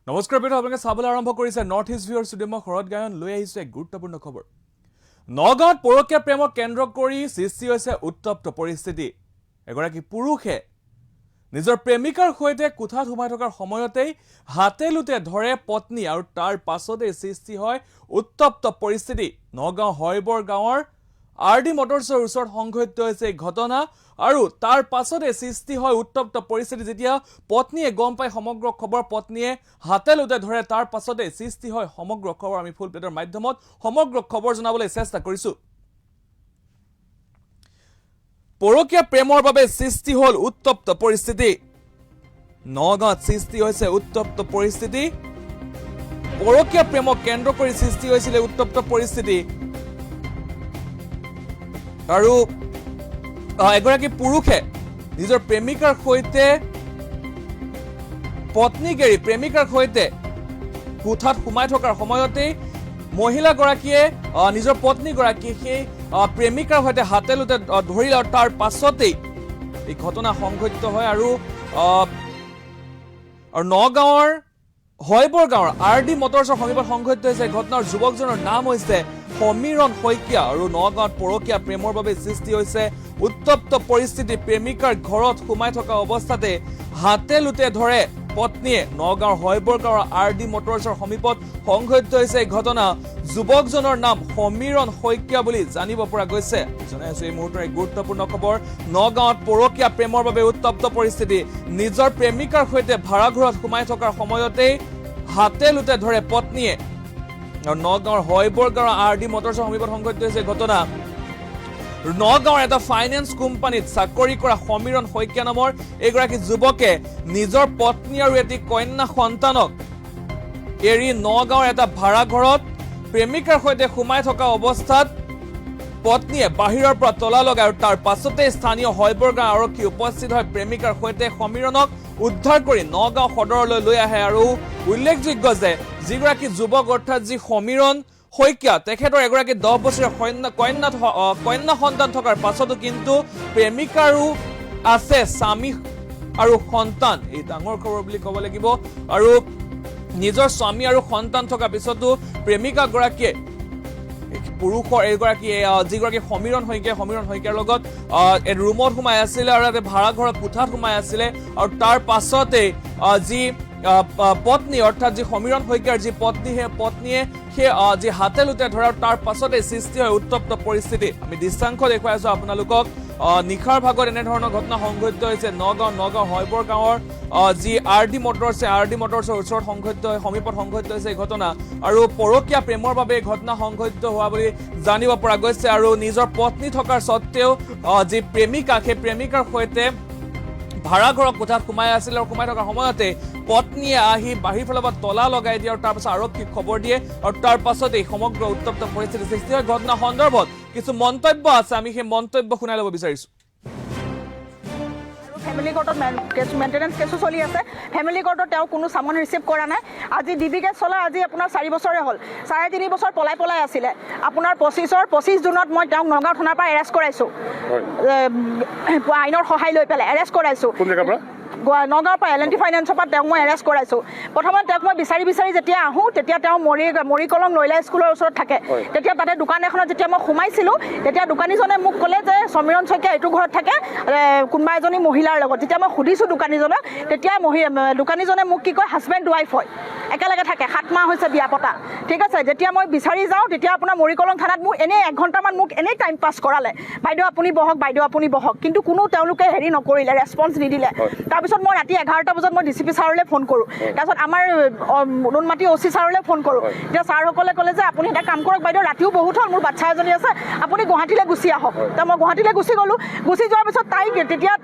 নমস্কাৰ বেটা আপোনালোকে চাবলৈ আৰম্ভ কৰিছে নৰ্থ ইষ্ট ভিউৰ ষ্টুডিঅ' মই শৰৎ গায়ন লৈ আহিছোঁ এক গুৰুত্বপূৰ্ণ খবৰ নগাঁৱত পৰকীয়া প্ৰেমক কেন্দ্ৰ কৰি সৃষ্টি হৈছে উত্তপ্ত পৰিস্থিতি এগৰাকী পুৰুষে নিজৰ প্ৰেমিকাৰ সৈতে কোঠাত সোমাই থকাৰ সময়তেই হাতে লুতে ধৰে পত্নী আৰু তাৰ পাছতেই সৃষ্টি হয় উত্তপ্ত পৰিস্থিতি নগাঁও হয়বৰ গাঁৱৰ আৰডি মটৰছৰ ওচৰত সংঘটিত হৈছে এই ঘটনা আৰু তাৰ পাছতে সৃষ্টি হয় উত্তপ্ত পৰিস্থিতি যেতিয়া পত্নীয়ে গম পাই সমগ্ৰ খবৰ পত্নীয়ে হাতে লুতে ধৰে তাৰ পাছতে সৃষ্টি হয় সমগ্ৰ খবৰ আমি ফুল প্লেটৰ মাধ্যমত সমগ্ৰ খবৰ জনাবলৈ চেষ্টা কৰিছো পৰকীয়া প্ৰেমৰ বাবে সৃষ্টি হল উত্তপ্ত পৰিস্থিতি নগাঁৱত সৃষ্টি হৈছে উত্তপ্ত পৰিস্থিতি পৰকীয়া প্ৰেমক কেন্দ্ৰ কৰি সৃষ্টি হৈছিল উত্তপ্ত পৰিস্থিতি আৰু এগৰাকী পুৰুষে নিজৰ প্ৰেমিকাৰ সৈতে পত্নীক এৰি প্ৰেমিকাৰ সৈতে কোঠাত সোমাই থকাৰ সময়তে মহিলাগৰাকীয়ে নিজৰ পত্নীগৰাকী সেই প্ৰেমিকাৰ সৈতে হাতে লুতে ধৰিলে আৰু তাৰ পাছতেই এই ঘটনা সংঘটিত হয় আৰু নগাঁৱৰ হয়বৰ গাঁৱৰ আৰডি মটৰছৰ সমীপত সংঘটিত হৈছে এই ঘটনাৰ যুৱকজনৰ নাম হৈছে সমীৰণ শইকীয়া আৰু নগাঁৱত পৰকীয়া প্ৰেমৰ বাবে সৃষ্টি হৈছে উত্তপ্ত পৰিস্থিতি প্ৰেমিকাৰ ঘৰত সোমাই থকা অৱস্থাতে হাতে লুতে ধৰে পত্নীয়ে নগাঁৱৰ হয়বৰ গাঁৱৰ আৰডি মটৰছৰ সমীপত সংঘটিত হৈছে এই ঘটনা যুৱকজনৰ নাম সমীৰণ শইকীয়া বুলি জানিব পৰা গৈছে জনাইছো এই মুহূৰ্তৰ এক গুৰুত্বপূৰ্ণ খবৰ নগাঁৱত পৰকীয়া প্ৰেমৰ বাবে উত্তপ্ত পৰিস্থিতি নিজৰ প্ৰেমিকাৰ সৈতে ভাড়া ঘৰত সোমাই থকাৰ সময়তেই হাতে লুতে ধৰে পত্নীয়ে নগাঁৱৰ হয়বৰ গাঁৱৰ আৰডি মটৰছৰ সমীপত সংঘটিত হৈছে ঘটনা নগাঁৱৰ এটা ফাইনেন্স কোম্পানীত চাকৰি কৰা সমীৰণ শইকীয়া নামৰ এগৰাকী যুৱকে নিজৰ পত্নী আৰু এটি কন্যা সন্তানক এৰি নগাঁৱৰ এটা ভাড়া ঘৰত প্ৰেমিকাৰ সৈতে সোমাই থকা অৱস্থাত পত্নীয়ে বাহিৰৰ পৰা তলা লগায় আৰু তাৰ পাছতে স্থানীয় হয়বৰ গাঁও আৰক্ষী উপস্থিত হয় প্ৰেমিকাৰ সৈতে সমীৰণক উদ্ধাৰ কৰি নগাঁও সদৰলৈ লৈ আহে আৰু উল্লেখযোগ্য যে যিগৰাকী যুৱক অৰ্থাৎ যি সমীৰণ শইকীয়া তেখেতৰ এগৰাকী 10 বছৰীয়া কন্যা সন্তান থকাৰ পাছতো কিন্তু প্ৰেমিকাৰো আছে স্বামী আৰু সন্তান এই ডাঙৰ খবৰ বুলি ক'ব লাগিব আৰু নিজৰ স্বামী আৰু সন্তান থকা পিছতো প্ৰেমিকাগৰাকীয়ে পুৰুষৰ এগৰাকী যিগৰাকী সমীৰণ শইকীয়াৰ লগত ৰুমত সোমাই আছিলে আৰু এটা ভাড়া ঘৰত কোঠাত সোমাই আছিলে আৰু তাৰ পাছতে যি পত্নী অৰ্থাৎ যি সমীৰণ শইকীয়াৰ যি পত্নী সেই পত্নীয়ে সেই যি হাতে লুতে ধৰাৰ তাৰ পাছতে সৃষ্টি হয় উত্তপ্ত পৰিস্থিতি আমি দৃশ্যাংশ দেখুৱাই আছো আপোনালোকক নিশাৰ ভাগত এনেধৰণৰ ঘটনা সংঘটিত হৈছে নগাঁও হয়বৰ গাঁৱৰ যি আৰডি মটৰছৰ ওচৰত সমীপত সংঘটিত হৈছে এই ঘটনা আৰু পৰকীয়া প্ৰেমৰ বাবে ঘটনা সংঘটিত হোৱা বুলি জানিব পৰা গৈছে আৰু নিজৰ পত্নী থকাৰ স্বত্তেও যি প্ৰেমিকা সেই প্ৰেমিকাৰ সৈতে ভাড়া ঘৰৰ কোঠাত সোমাই আছিল আৰু সোমাই থকাৰ সময়তে পত্নীয়ে আহি বাহিৰ ফালৰ পৰা তলা লগাই দিয়ে আৰু তাৰ পাছত আৰক্ষীক খবৰ দিয়ে আৰু তাৰ পাছতেই সমগ্ৰ উত্তপ্ত পৰিস্থিতি সৃষ্টি হয় ঘটনা সন্দৰ্ভত কিছু মন্তব্য আছে আমি সেই মন্তব্য শুনাই ল'ব বিচাৰিছো ফেমিলি কোৰ্টত মেইনটেনেন্স কেছো চলি আছে ফেমিলি কোৰ্টত তেওঁ কোনো সামন ৰিচিভ কৰা নাই আজি ডিবি কেছ চলা আজি আপোনাৰ 4 বছৰে হ'ল 3.5 বছৰ পলাই আছিলে আপোনাৰ 25 জুনত মই তেওঁক নগাঁও থানাৰ পৰা এৰেষ্ট কৰাইছো আইনৰ সহায় লৈ পেলাই এৰেষ্ট কৰাইছো কোন জেগাৰ পৰা নগাঁৱৰ পৰা এল&টি ফাইনেন্সৰ পৰা তেওঁক মই এৰেষ্ট কৰাইছোঁ প্ৰথমতে তেওঁক মই বিচাৰি যেতিয়া আহোঁ তেতিয়া তেওঁ মৰিকলং নৈলা স্কুলৰ ওচৰত থাকে তেতিয়া তাতে দোকান এখনত যেতিয়া মই সোমাইছিলোঁ তেতিয়া দোকানীজনে মোক ক'লে যে সমীৰণ শইকীয়া এইটো ঘৰত থাকে কোনোবা এজনী মহিলাৰ লগত যেতিয়া মই সুধিছোঁ দোকানীজনক তেতিয়া দোকানীজনে মোক কি কয় হাজবেণ্ড ৱাইফ হয় একেলগে থাকে 7 মাহ হৈছে বিয়া পতা ঠিক আছে যেতিয়া মই বিচাৰি যাওঁ তেতিয়া আপোনাৰ মৰিকলং থানাত মোক এনেই 1 ঘণ্টামান মোক এনেই টাইম পাছ কৰালে বাইদেউ আপুনি বহক কিন্তু কোনো তেওঁলোকে হেৰি নকৰিলে ৰেছপন্স নিদিলে তাৰপিছত মই ৰাতি 11টা বজাত মই ডিচিপি ছাৰলৈ ফোন কৰোঁ তাৰপিছত আমাৰ নুনমাটি অচি ছাৰলৈ ফোন কৰোঁ তেতিয়া ছাৰসকলে ক'লে যে আপুনি এটা কাম কৰক বাইদেউ ৰাতিও বহুত হ'ল মোৰ বাচ্ছা এজনী আছে আপুনি গুৱাহাটীলৈ গুচি আহক তো মই গুৱাহাটীলৈ গুচি গ'লোঁ গুচি যোৱাৰ পিছত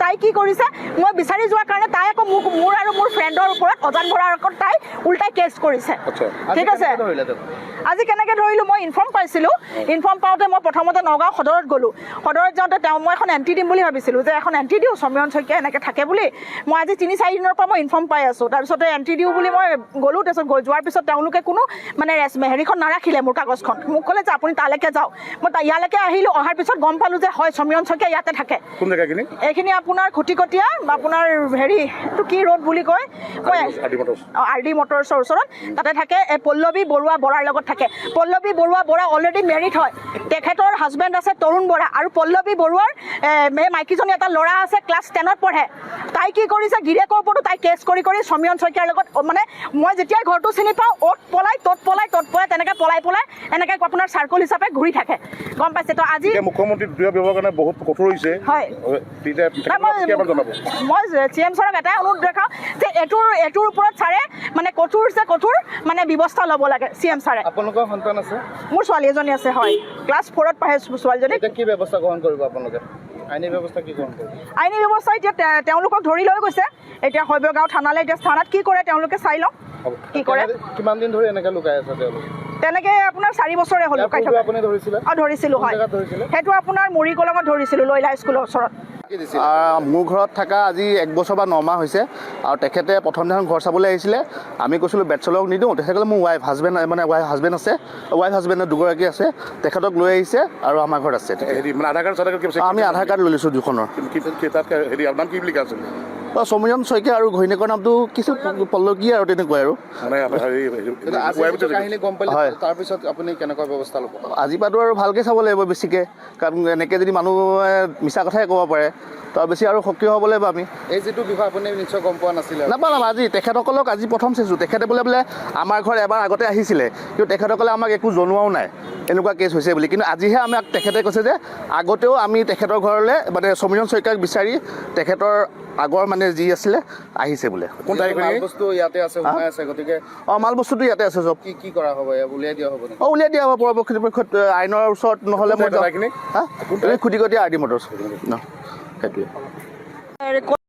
তাই কি কৰিছে মই বিচাৰি যোৱাৰ কাৰণে তাই আকৌ মোৰ আৰু মোৰ ফ্ৰেণ্ডৰ ওপৰত অজান ভৰাৰ আগত তাই উল্টাই কেছ কৰিছে ঠিক আছে আজি কেনেকৈ ধৰিলোঁ মই ইনফৰ্ম পাইছিলোঁ ইনফৰ্ম পাওঁতে মই প্ৰথমতে নগাঁও সদৰত গ'লোঁ সদৰত যাওঁতে মই এখন এণ্ট্ৰি দিম বুলি ভাবিছিলোঁ যে এখন এণ্ট্ৰি দিওঁ সমীৰণ শইকীয়া এনেকৈ থাকে বুলি মই আজি 3-4 দিনৰ পৰা মই ইনফৰ্ম পাই আছোঁ। তাৰপিছতে এণ্ট্ৰি দিওঁ বুলি মই গ'লোঁ। তাৰপিছত যোৱাৰ পিছত তেওঁলোকে কোনো মানে হেৰিখন নাৰাখিলে, মোৰ কাগজখন। মোক ক'লে যে আপুনি তালৈকে যাওক। মই ইয়ালৈকে আহিলোঁ। অহাৰ পিছত গম পালোঁ যে হয় সমীৰণ শইকীয়া ইয়াতে থাকে। কোন জেগাখিনি? এইখিনি আপোনাৰ খুটিকটীয়া, আপোনাৰ হেৰি এইটো কি ৰোড বুলি কয়, মই RD মটৰ্ছৰ ওচৰত তাতে থাকে। পল্লৱী বৰুৱা বৰাৰ লগত থাকে। পল্লৱী বৰুৱা বৰা অলৰেডি মেৰিড হয়। তেখেতৰ হাজবেণ্ড আছে তৰুণ বৰা, আৰু পল্লৱী বৰুৱাৰ মাইকীজনী এটা ল'ৰা আছে, ক্লাছ 10ত পঢ়ে। তাই কি কৰিছে, গিৰিয়েকৰ ওপৰতো তাই কেছ কৰি সমীৰণ শইকীয়াৰ লগত, মানে মই যেতিয়াই ঘৰটো চিনি পাওঁ, অ'ত পলাই ত'ত পলাই তেনেকৈ পলাই এনেকৈ আপোনাৰ চাৰ্কল হিচাপে ঘূৰি থাকে, গম পাইছে। তো আজি মুখ্যমন্ত্ৰী দুৰ্ব্যৱহাৰৰ কাৰণে বহুত কঠোৰ হৈছে। হয়, মই CM ছাৰক এটাই অনুৰোধ দেখাওঁ যে এইটোৰ ওপৰত ছাৰে মানে কঠোৰ মানে ব্যৱস্থা ল'ব লাগে। CM ছাৰে। আপোনালোকৰ সন্তান আছে? মোৰ ছোৱালী এজনী আছে, হয়, ক্লাছ 4ত পঢ়ে ছোৱালীজনী। এতিয়া কি ব্যৱস্থা গ্ৰহণ কৰিব আপোনালোকে? আইনী ব্যৱস্থা কি গ্ৰহণ কৰিব? আইনী ব্যৱস্থা এতিয়া তেওঁলোকক ধৰি লৈ গৈছে এতিয়া শৈবগাঁও থানালৈ। এতিয়া থানাত কি কৰে তেওঁলোকে চাই লওঁ কি কৰে। কিমান দিন ধৰি এনেকৈ লুকাই আছে তেওঁলোকে? তেনেকৈ আপোনাৰ 4 বছৰে হ'ল লুকাই থকা। আপুনি ধৰিছিলে? ধৰিছিলোঁ, হয়। সেইটো আপোনাৰ মৰিকলঙত ধৰিছিলোঁ, লৈলা স্কুলৰ ওচৰত। মোৰ ঘৰত থকা আজি 1 বছৰ বা 9 মাহ হৈছে। আৰু তেখেতে প্ৰথম দিনাখন ঘৰ চাবলৈ আহিছিলে। আমি কৈছিলোঁ বেটচলক নিদিওঁ। তেখেতে ক'লে মোৰ হাজবেণ্ড আছে, হাজবেণ্ড দুগৰাকী আছে, তেখেতক লৈ আহিছে আৰু আমাৰ ঘৰত আছে। আমি আধাৰ কাৰ্ড লৈ লৈছোঁ দুখনৰ। সমীৰণ শইকীয়া আৰু ঘৈণীয়েকৰ নামটো কিছু পল্লৱী আৰু তেনেকুৱাই আৰু। কাহিনী গম পালে তাৰপিছত আপুনি কেনেকুৱা ব্যৱস্থা ল'ব? আজিৰ পৰাতো আৰু ভালকৈ চাব লাগিব বেছিকৈ, কাৰণ এনেকৈ যদি মানুহে মিছা কথাই ক'ব পাৰে তাৰ বেছি আৰু সক্ৰিয় হ'ব লাগিব আমি। এই যিটো বিষয় আপুনি নিশ্চয় গম পোৱা নাছিলে? নাপাম। আজি তেখেতসকলক আজি প্ৰথম চাইছোঁ। তেখেতে বোলে আমাৰ ঘৰত এবাৰ আগতে আহিছিলে, কিন্তু তেখেতসকলে আমাক একো জনোৱাও নাই এনেকুৱা কেছ হৈছে বুলি। কিন্তু আজিহে আমাক তেখেতে কৈছে যে আগতেও আমি তেখেতৰ ঘৰলৈ মানে সমীৰণ শইকীয়াক বিচাৰি তেখেতৰ আগৰ মানে যি আছিলে আহিছে বোলে। মাল বস্তু ইয়াতে আছে, সোমাই আছে, গতিকে মাল বস্তুটো ইয়াতে আছে চব। কি কৰা হ'ব? উলিয়াই দিয়া হ'ব? উলিয়াই দিয়া হ'ব পৰৱৰ্তী আইনৰ ওচৰত, নহ'লে মই খুটিকটীয়া RD মটৰ্ছ সেইটোৱে।